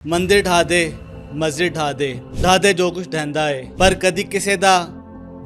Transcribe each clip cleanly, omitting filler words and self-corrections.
ਮੰਦਿਰ ਢਾ ਦੇ ਮਸਜਿਦ ਢਾ ਦੇ ਜੋ ਕੁਛ ਢਹਿੰਦਾ ਏ ਪਰ ਕਦੀ ਕਿਸੇ ਦਾ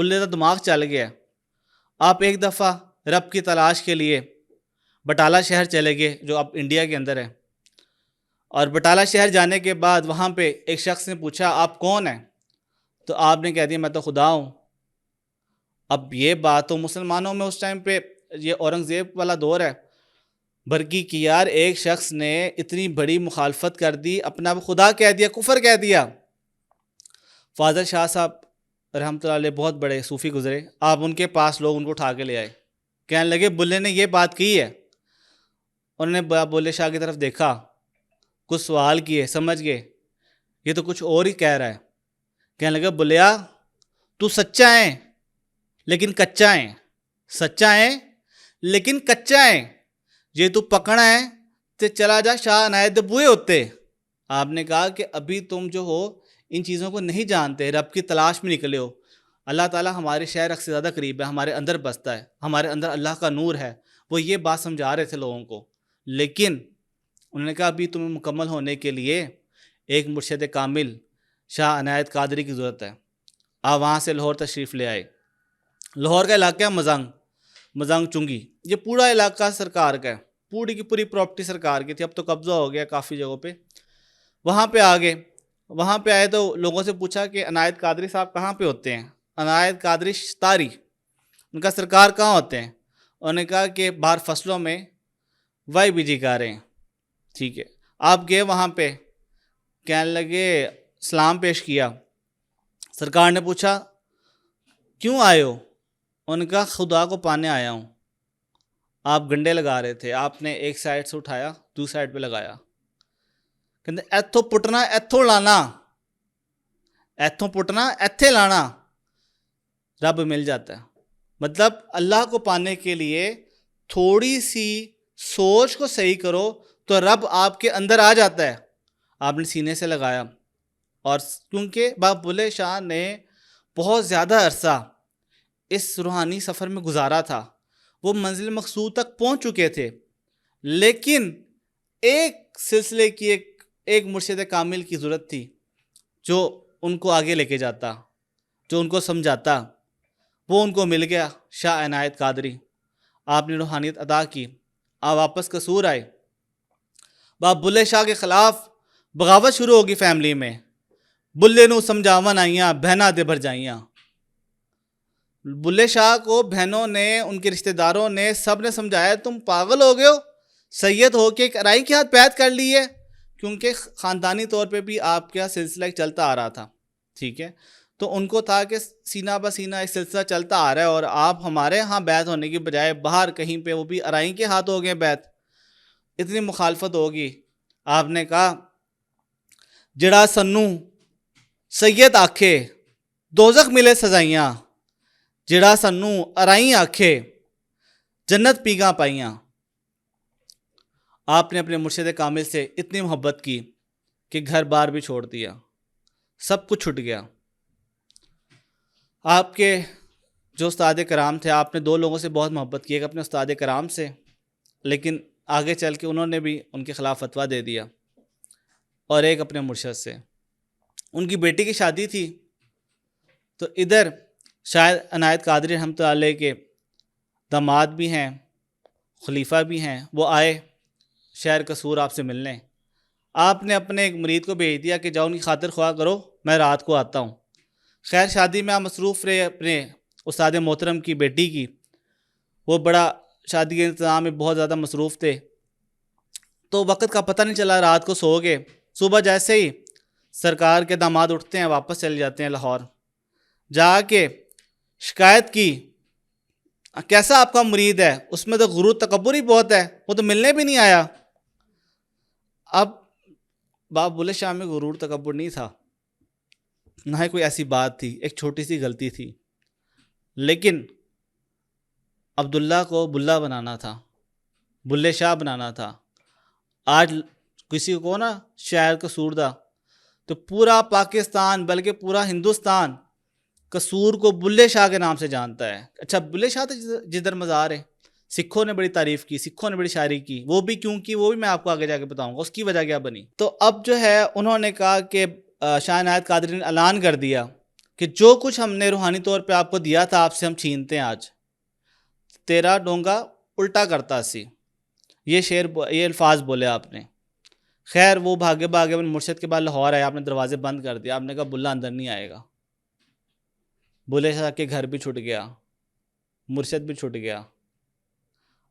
بلے کا دماغ چل گیا. آپ ایک دفعہ رب کی تلاش کے لیے بٹالہ شہر چلے گئے جو اب انڈیا کے اندر ہے. اور بٹالہ شہر جانے کے بعد وہاں پہ ایک شخص نے پوچھا آپ کون ہیں؟ تو آپ نے کہہ دیا میں تو خدا ہوں. اب یہ بات تو مسلمانوں میں اس ٹائم پہ یہ اورنگزیب والا دور ہے برقی کی، یار ایک شخص نے اتنی بڑی مخالفت کر دی، اپنا خدا کہہ دیا، کفر کہہ دیا. فاضل شاہ صاحب رحمۃ اللہ علیہ بہت بڑے صوفی گزرے. آپ ان کے پاس لوگ ان کو اٹھا کے لے آئے، کہنے لگے بلے نے یہ بات کی ہے. انہوں نے بلے شاہ کی طرف دیکھا، کچھ سوال کیے، سمجھ گئے یہ تو کچھ اور ہی کہہ رہا ہے. کہنے لگے بلیا تو سچا ہے لیکن کچا ہے، سچا ہے لیکن کچا ہے، یہ تو پکڑا ہے تو چلا جا شاہ عنایت دے بوئے ہوتے. آپ نے کہا کہ ابھی تم جو ہو ان چیزوں کو نہیں جانتے، رب کی تلاش میں نکلے ہو. اللہ تعالیٰ ہمارے شہر سے زیادہ قریب ہے، ہمارے اندر بستا ہے، ہمارے اندر اللہ کا نور ہے. وہ یہ بات سمجھا رہے تھے لوگوں کو، لیکن انہوں نے کہا ابھی تمہیں مکمل ہونے کے لیے ایک مرشد کامل شاہ عنایت قادری کی ضرورت ہے. آپ وہاں سے لاہور تشریف لے آئے. لاہور کا علاقہ ہے مزنگ چنگی، یہ پورا علاقہ سرکار کا ہے، پوری کی پوری پراپرٹی سرکار کی تھی، اب تو قبضہ ہو گیا کافی جگہوں پہ. وہاں پہ وہاں پہ آئے تو لوگوں سے پوچھا کہ عنایت قادری صاحب کہاں پہ ہوتے ہیں؟ عنایت قادری شتاری، ان کا سرکار کہاں ہوتے ہیں؟ انہوں نے کہا کہ باہر فصلوں میں وائی بی جی کر رہے ہیں. ٹھیک ہے، آپ گئے وہاں پہ، کہنے لگے سلام پیش کیا. سرکار نے پوچھا کیوں آئے ہو؟ انہوں نے کہا خدا کو پانے آیا ہوں. آپ گنڈے لگا رہے تھے، آپ نے ایک سائڈ سے اٹھایا دوسری سائڈ پہ لگایا، کہتے ایتھوں پٹنا ایتھوں لانا، ایتھوں پٹنا ایتھے لانا، رب مل جاتا ہے. مطلب اللہ کو پانے کے لیے تھوڑی سی سوچ کو صحیح کرو تو رب آپ کے اندر آ جاتا ہے. آپ نے سینے سے لگایا، اور کیونکہ بابا بلے شاہ نے بہت زیادہ عرصہ اس روحانی سفر میں گزارا تھا، وہ منزل مقصود تک پہنچ چکے تھے، لیکن ایک سلسلے کی ایک مرشد کامل کی ضرورت تھی جو ان کو آگے لے کے جاتا، جو ان کو سمجھاتا. وہ ان کو مل گیا، شاہ عنایت قادری. آپ نے روحانیت ادا کی، آپ واپس قصور آئے. بابا بلے شاہ کے خلاف بغاوت شروع ہوگی فیملی میں، بلے نو سمجھاون آئیاں بہنا دے بھر جائیاں. بلے شاہ کو بہنوں نے، ان کے رشتہ داروں نے، سب نے سمجھایا تم پاگل ہو گئے ہو، سید ہو کے ارائی کے ہاتھ بیعت کر لی ہے، کیونکہ خاندانی طور پہ بھی آپ کا سلسلہ ایک چلتا آ رہا تھا. ٹھیک ہے، تو ان کو تھا کہ سینہ بہ سینہ ایک سلسلہ چلتا آ رہا ہے، اور آپ ہمارے ہاں بیعت ہونے کی بجائے باہر کہیں پہ وہ بھی ارائی کے ہاتھ ہو گئے بیعت، اتنی مخالفت ہوگی. آپ نے کہا جڑا سنو سید آکھے دوزخ ملے سزائیاں، جڑا سنو ارائی آکھے جنت پیگاں پائیاں. آپ نے اپنے مرشد کامل سے اتنی محبت کی کہ گھر بار بھی چھوڑ دیا، سب کچھ چھٹ گیا. آپ کے جو استاد کرام تھے، آپ نے دو لوگوں سے بہت محبت کی، ایک اپنے استاد کرام سے، لیکن آگے چل کے انہوں نے بھی ان کے خلاف فتویٰ دے دیا، اور ایک اپنے مرشد سے. ان کی بیٹی کی شادی تھی، تو ادھر شاید عنایت قادری رحمۃ اللہ علیہ کے داماد بھی ہیں، خلیفہ بھی ہیں، وہ آئے شہر قصور آپ سے ملنے. آپ نے اپنے ایک مرید کو بھیج دیا کہ جاؤ ان کی خاطر خواہ کرو، میں رات کو آتا ہوں. خیر شادی میں آپ مصروف رہے اپنے استاد محترم کی بیٹی کی، وہ بڑا شادی کے انتظام میں بہت زیادہ مصروف تھے، تو وقت کا پتہ نہیں چلا، رات کو سو گئے. صبح جیسے ہی سرکار کے داماد اٹھتے ہیں واپس چلے جاتے ہیں لاہور. جا کے شکایت کی کیسا آپ کا مرید ہے، اس میں تو غرور تکبر ہی بہت ہے، وہ تو ملنے بھی نہیں آیا. اب بابا بلے شاہ میں غرور تکبر نہیں تھا، نہ ہی کوئی ایسی بات تھی، ایک چھوٹی سی غلطی تھی، لیکن عبداللہ کو بلا بنانا تھا، بلے شاہ بنانا تھا. آج کسی کو نا شاعر قصور دا تو پورا پاکستان بلکہ پورا ہندوستان قصور کو بلے شاہ کے نام سے جانتا ہے. اچھا بلے شاہ تو جدھر مزار ہے، سکھوں نے بڑی تعریف کی، سکھوں نے بڑی شاعری کی، وہ بھی کیوں کی وہ بھی میں آپ کو آگے جا کے بتاؤں گا اس کی وجہ کیا بنی. تو اب جو ہے انہوں نے کہا کہ شاہ عنایت قادری نے اعلان کر دیا کہ جو کچھ ہم نے روحانی طور پہ آپ کو دیا تھا آپ سے ہم چھینتے ہیں آج، تیرا ڈونگا الٹا کرتا سی. یہ الفاظ بولے آپ نے. خیر وہ بھاگے بھاگے اپنے مرشد کے بعد لاہور آئے. آپ نے دروازے بند کر دیا. آپ نے کہا بلا اندر نہیں آئے گا. بلے شاہ کے گھر بھی چھٹ گیا، مرشد بھی چھٹ گیا.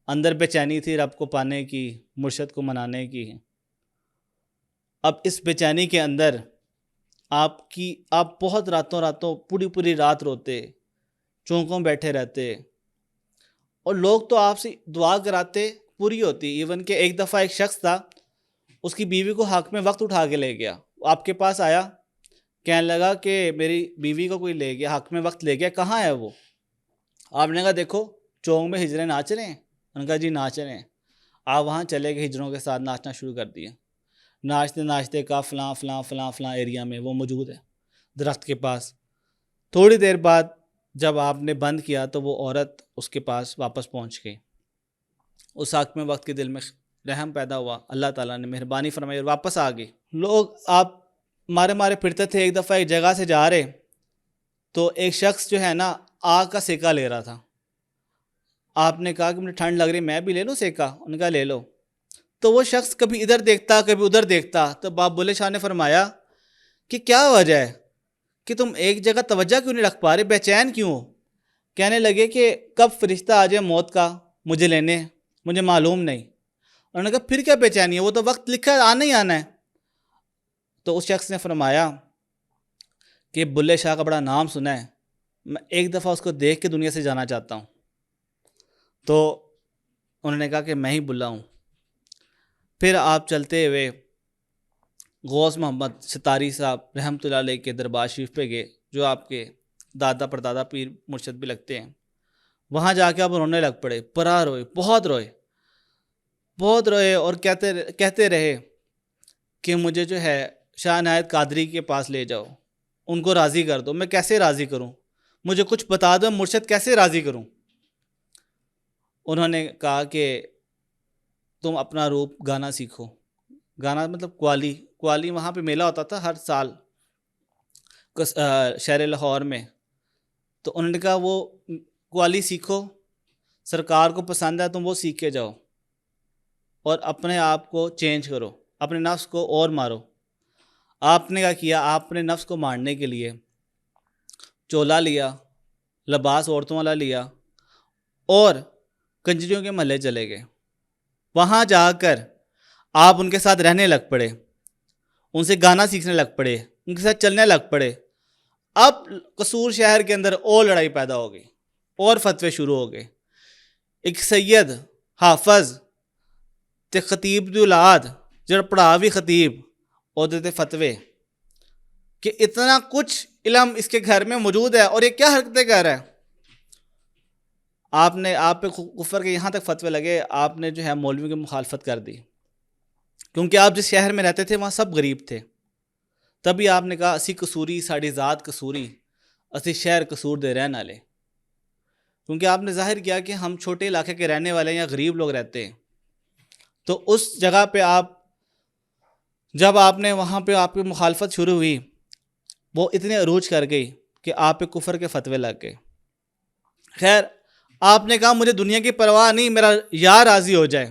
اندر بے چینی تھی رب کو پانے کی، مرشد کو منانے کی. اب اس بے چینی کے اندر آپ بہت راتوں پوری رات روتے، چونکوں بیٹھے رہتے، اور لوگ تو آپ سے دعا کراتے پوری ہوتی. ایون کہ ایک دفعہ ایک شخص تھا، اس کی بیوی کو حق میں وقت اٹھا کے لے گیا. آپ کے پاس آیا، کہنے لگا کہ میری بیوی کو کوئی لے گیا، حق میں وقت لے گیا، کہاں ہے وہ؟ آپ نے کہا دیکھو چونک میں ہجریں ناچ رہے ہیں. انہوں نے کہا جی ناچ رہے ہیں. آپ وہاں چلے گئے، ہجروں کے ساتھ ناچنا شروع کر دیا. ناچتے ناچتے کا فلاں فلاں فلاں فلاں ایریا میں وہ موجود ہے درخت کے پاس. تھوڑی دیر بعد جب آپ نے بند کیا تو وہ عورت اس کے پاس واپس پہنچ گئی. اس حق میں وقت کے دل میں رحم پیدا ہوا، اللہ تعالیٰ نے مہربانی فرمائی اور واپس آ گئی. لوگ آپ مارے پھرتے تھے. ایک دفعہ ایک جگہ سے جا رہے تو ایک شخص جو ہے نا آگ کا سیکا لے رہا تھا. آپ نے کہا کہ مجھے ٹھنڈ لگ رہی، میں بھی لے لوں سیکا؟ انہوں نے کہا لے لو. تو وہ شخص کبھی ادھر دیکھتا کبھی ادھر دیکھتا. تو باب بلے شاہ نے فرمایا کہ کیا وجہ ہے کہ تم ایک جگہ توجہ کیوں نہیں رکھ پا رہے، بے چین کیوں ہو؟ کہنے لگے کہ کب فرشتہ آ جائے موت کا مجھے لینے، مجھے معلوم نہیں. انہوں نے کہا پھر کیا بے چینی ہے، وہ تو وقت لکھا ہے، آنا ہی آنا ہے. تو اس شخص نے فرمایا کہ بلے شاہ کا بڑا نام سنا ہے، میں ایک دفعہ اس کو دیکھ کے دنیا سے جانا چاہتا ہوں. تو انہوں نے کہا کہ میں ہی بلا ہوں. پھر آپ چلتے ہوئے غوث محمد ستاری صاحب رحمۃ اللہ علیہ کے دربار شریف پہ گئے، جو آپ کے دادا پردادا پیر مرشد بھی لگتے ہیں. وہاں جا کے آپ رونے لگ پڑے، پرا روئے، بہت روئے اور کہتے رہے کہ مجھے جو ہے شاہ عنایت قادری کے پاس لے جاؤ، ان کو راضی کر دو. میں کیسے راضی کروں؟ مجھے کچھ بتا دو، مرشد کیسے راضی کروں؟ انہوں نے کہا کہ تم اپنا روپ گانا سیکھو. گانا مطلب قوالی وہاں پہ میلہ ہوتا تھا ہر سال شہر لاہور میں. تو انہوں نے کہا وہ قوالی سیکھو، سرکار کو پسند ہے تم وہ سیکھ کے جاؤ اور اپنے آپ کو چینج کرو، اپنے نفس کو اور مارو. آپ نے کیا کیا؟ آپ نے نفس کو مارنے کے لیے چولا لیا، لباس عورتوں والا لیا اور کنجریوں کے محلے چلے گئے. وہاں جا کر آپ ان کے ساتھ رہنے لگ پڑے، ان سے گانا سیکھنے لگ پڑے، ان کے ساتھ چلنے لگ پڑے. اب قصور شہر کے اندر اور لڑائی پیدا ہو گئی اور فتوے شروع ہو گئے. ایک سید حافظ تے خطیب دی اولاد جڑا پڑھاوی خطیب اور دیتے فتوے کہ اتنا کچھ علم اس کے گھر میں موجود ہے اور یہ کیا حرکتیں کر رہا ہے. آپ پہ کفر کے یہاں تک فتوے لگے. آپ نے جو ہے مولوی کی مخالفت کر دی، کیونکہ آپ جس شہر میں رہتے تھے وہاں سب غریب تھے. تبھی آپ نے کہا اسی قصوری ساڑی ذات قصوری، اسی شہر قصور دے رہن والے. کیونکہ آپ نے ظاہر کیا کہ ہم چھوٹے علاقے کے رہنے والے یا غریب لوگ رہتے ہیں. تو اس جگہ پہ جب آپ نے وہاں پہ آپ کی مخالفت شروع ہوئی، وہ اتنے عروج کر گئی کہ آپ پہ کفر کے فتوے لگ گئے. خیر آپ نے کہا مجھے دنیا کی پرواہ نہیں، میرا یار راضی ہو جائے.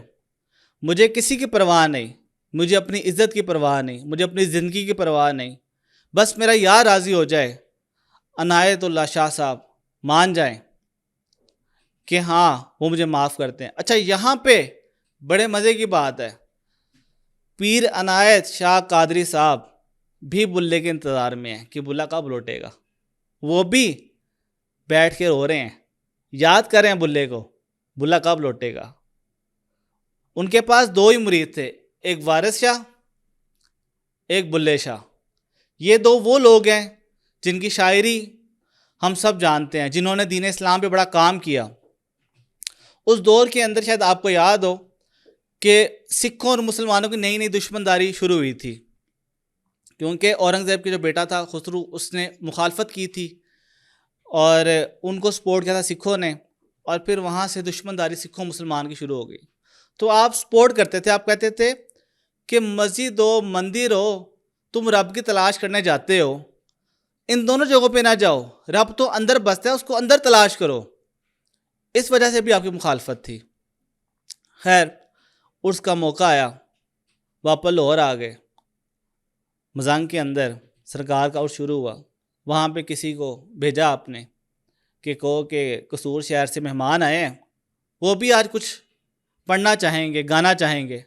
مجھے کسی کی پرواہ نہیں، مجھے اپنی عزت کی پرواہ نہیں، مجھے اپنی زندگی کی پرواہ نہیں، بس میرا یار راضی ہو جائے. عنایت اللہ شاہ صاحب مان جائیں کہ ہاں وہ مجھے معاف کرتے ہیں. اچھا یہاں پہ بڑے مزے کی بات ہے، پیر عنایت شاہ قادری صاحب بھی بلے کے انتظار میں ہیں کہ بلا کب لوٹے گا. وہ بھی بیٹھ کے رو رہے ہیں، یاد کر رہے ہیں بلے کو، بلا کب لوٹے گا. ان کے پاس دو ہی مرید تھے، ایک وارث شاہ، ایک بلے شاہ. یہ دو وہ لوگ ہیں جن کی شاعری ہم سب جانتے ہیں، جنہوں نے دین اسلام پہ بڑا کام کیا. اس دور کے اندر شاید آپ کو یاد ہو کہ سکھوں اور مسلمانوں کی نئی دشمنداری شروع ہوئی تھی، کیونکہ اورنگزیب کے جو بیٹا تھا خسرو، اس نے مخالفت کی تھی اور ان کو سپورٹ کیا تھا سکھوں نے، اور پھر وہاں سے دشمنداری سکھوں مسلمان کی شروع ہو گئی. تو آپ سپورٹ کرتے تھے، آپ کہتے تھے کہ مسجد ہو، مندر ہو، تم رب کی تلاش کرنے جاتے ہو، ان دونوں جگہوں پہ نہ جاؤ، رب تو اندر بستا ہے، اس کو اندر تلاش کرو۔ اس وجہ سے بھی آپ کی مخالفت تھی۔ خیر، عرس کا موقع آیا، واپس لاہور آ گئے۔ مزنگ کے اندر سرکار کا عرس شروع ہوا، وہاں پہ کسی کو بھیجا آپ نے کہ کہو کہ قصور شہر سے مہمان آئے ہیں، وہ بھی آج کچھ پڑھنا چاہیں گے، گانا چاہیں گے۔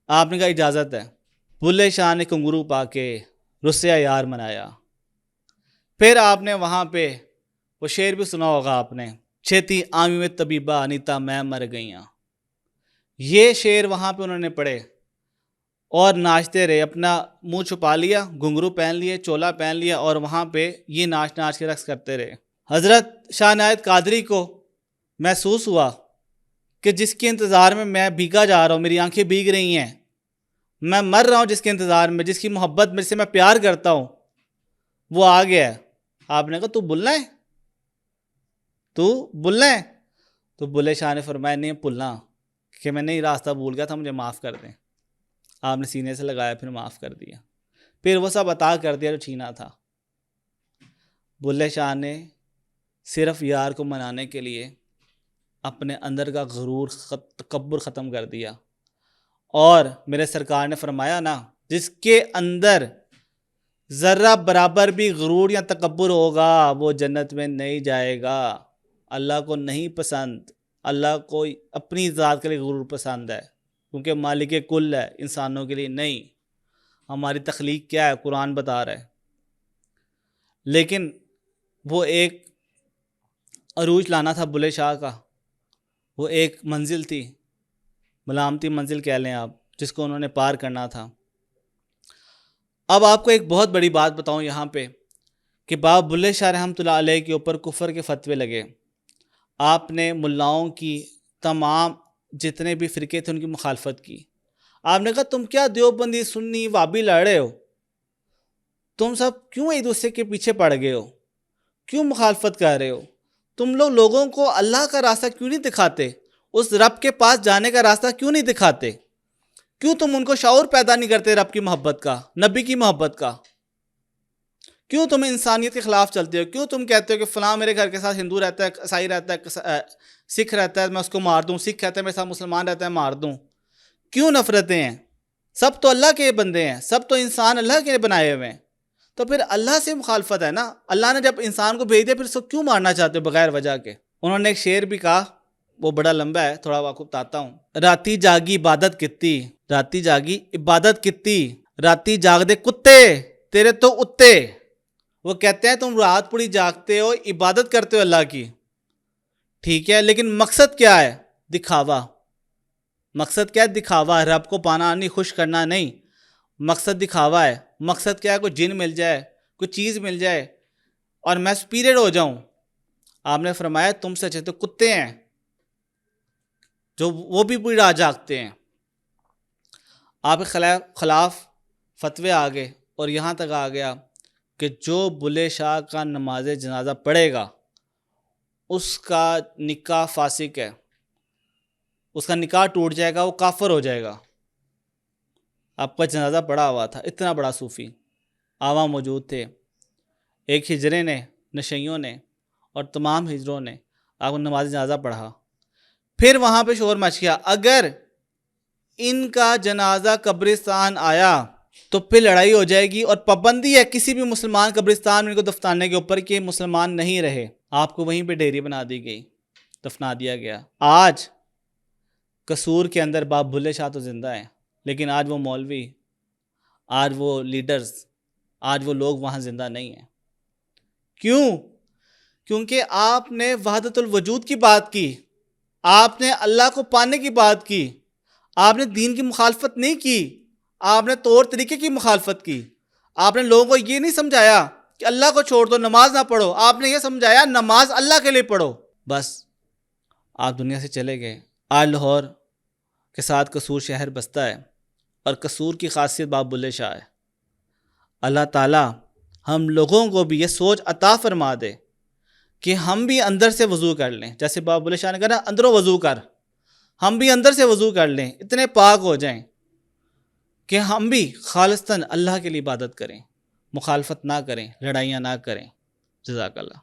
آپ نے کہا اجازت ہے۔ بلے شاہ نے کنگرو پا کے رسیا یار منایا۔ پھر آپ نے وہاں پہ وہ شعر بھی سنا ہوگا آپ نے، چھیتی آمی میں طبیبہ انیتا میں مر گئیاں۔ یہ شعر وہاں پہ انہوں نے پڑھے اور ناچتے رہے، اپنا منہ چھپا لیا، گھنگرو پہن لیے، چولا پہن لیا، اور وہاں پہ یہ ناچ کے رقص کرتے رہے۔ حضرت شاہ عنایت قادری کو محسوس ہوا کہ جس کے انتظار میں میں بھیگا جا رہا ہوں، میری آنکھیں بھیگ رہی ہیں، میں مر رہا ہوں جس کے انتظار میں، جس کی محبت مجھ سے میں پیار کرتا ہوں، وہ آ گیا ہے۔ آپ نے کہا تو بلنا ہے، تو بلنا ہے؟ تو بلے شاہ نے فرمایا نہیں بھولنا، کہ میں نہیں راستہ بھول گیا تھا، مجھے معاف کر دیں۔ آپ نے سینے سے لگایا، پھر معاف کر دیا، پھر وہ سب عطا کر دیا جو چھینا تھا۔ بلے شاہ نے صرف یار کو منانے کے لیے اپنے اندر کا غرور، تکبر ختم کر دیا، اور میرے سرکار نے فرمایا نا، جس کے اندر ذرہ برابر بھی غرور یا تکبر ہوگا وہ جنت میں نہیں جائے گا۔ اللہ کو نہیں پسند، اللہ کو اپنی ذات کے لیے غرور پسند ہے، کیونکہ مالک کل ہے، انسانوں کے لیے نہیں۔ ہماری تخلیق کیا ہے قرآن بتا رہا ہے۔ لیکن وہ ایک عروج لانا تھا بلے شاہ کا، وہ ایک منزل تھی، ملامتی منزل کہہ لیں آپ، جس کو انہوں نے پار کرنا تھا۔ اب آپ کو ایک بہت بڑی بات بتاؤں یہاں پہ، کہ بابا بلے شاہ رحمۃ اللہ علیہ کے اوپر کفر کے فتوے لگے۔ آپ نے ملاؤں کی، تمام جتنے بھی فرقے تھے ان کی مخالفت کی۔ آپ نے کہا تم کیا دیوبندی، سنی، وابی لڑ رہے ہو؟ تم سب کیوں ایک دوسرے کے پیچھے پڑ گئے ہو؟ کیوں مخالفت کر رہے ہو؟ تم لوگ لوگوں کو اللہ کا راستہ کیوں نہیں دکھاتے؟ اس رب کے پاس جانے کا راستہ کیوں نہیں دکھاتے؟ کیوں تم ان کو شعور پیدا نہیں کرتے رب کی محبت کا، نبی کی محبت کا؟ کیوں تم انسانیت کے خلاف چلتے ہو؟ کیوں تم کہتے ہو کہ فلاں میرے گھر کے ساتھ ہندو رہتا ہے، عیسائی رہتا ہے، سکھ رہتا ہے، میں اس کو مار دوں، سکھ کہتا ہے میرے ساتھ مسلمان رہتا ہے، مار دوں؟ کیوں نفرتیں ہیں؟ سب تو اللہ کے بندے ہیں، سب تو انسان اللہ کے بنائے ہوئے ہیں۔ تو پھر اللہ سے مخالفت ہے نا۔ اللہ نے جب انسان کو بھیج دیا، پھر اس کو کیوں مارنا چاہتے ہو بغیر وجہ کے؟ انہوں نے ایک شعر بھی کہا، وہ بڑا لمبا ہے، تھوڑا آپ کو بتاتا ہوں۔ راتی جاگی عبادت کتی، راتی جاگی عبادت کتی، راتی جاگ دے کتے تیرے تو اتے۔ وہ کہتے ہیں تم رات پوری جاگتے ہو، عبادت کرتے ہو اللہ کی، ٹھیک ہے، لیکن مقصد کیا ہے؟ دکھاوا۔ مقصد کیا ہے؟ دکھاوا۔ رب کو پانا نہیں، خوش کرنا نہیں، مقصد دکھاوا ہے۔ مقصد کیا ہے؟ کوئی جن مل جائے، کوئی چیز مل جائے اور میں سپیریٹ ہو جاؤں۔ آپ نے فرمایا تم سے اچھے تو کتے ہیں، جو وہ بھی پوری رات جاگتے ہیں۔ آپ کے خلاف فتوے آ گئے، اور یہاں تک آ گیا کہ جو بلے شاہ کا نماز جنازہ پڑھے گا اس کا نکاح فاسق ہے، اس کا نکاح ٹوٹ جائے گا، وہ کافر ہو جائے گا۔ آپ کا جنازہ پڑا ہوا تھا، اتنا بڑا صوفی، عوام موجود تھے۔ ایک ہجرے نے، نشیوں نے اور تمام ہجروں نے آپ کو نماز جنازہ پڑھا۔ پھر وہاں پہ شور مچ گیا، اگر ان کا جنازہ قبرستان آیا تو پھر لڑائی ہو جائے گی، اور پابندی ہے کسی بھی مسلمان قبرستان میں ان کو دفنانے کے اوپر کہ مسلمان نہیں رہے۔ آپ کو وہیں پہ ڈیری بنا دی گئی، دفنا دیا گیا۔ آج قصور کے اندر بابا بھلے شاہ تو زندہ ہیں، لیکن آج وہ مولوی، آج وہ لیڈرز، آج وہ لوگ وہاں زندہ نہیں ہیں۔ کیوں؟ کیونکہ آپ نے وحدت الوجود کی بات کی، آپ نے اللہ کو پانے کی بات کی، آپ نے دین کی مخالفت نہیں کی، آپ نے طور طریقے کی مخالفت کی۔ آپ نے لوگوں کو یہ نہیں سمجھایا کہ اللہ کو چھوڑ دو، نماز نہ پڑھو، آپ نے یہ سمجھایا نماز اللہ کے لیے پڑھو۔ بس آپ دنیا سے چلے گئے۔ آج لاہور کے ساتھ قصور شہر بستا ہے، اور قصور کی خاصیت بابا بلے شاہ ہے۔ اللہ تعالیٰ ہم لوگوں کو بھی یہ سوچ عطا فرما دے کہ ہم بھی اندر سے وضو کر لیں، جیسے بابا بلے شاہ نے کہا اندروں وضو کر، ہم بھی اندر سے وضو کر لیں، اتنے پاک ہو جائیں کہ ہم بھی خالصتاً اللہ کے لیے عبادت کریں، مخالفت نہ کریں، لڑائیاں نہ کریں. جزاک اللہ.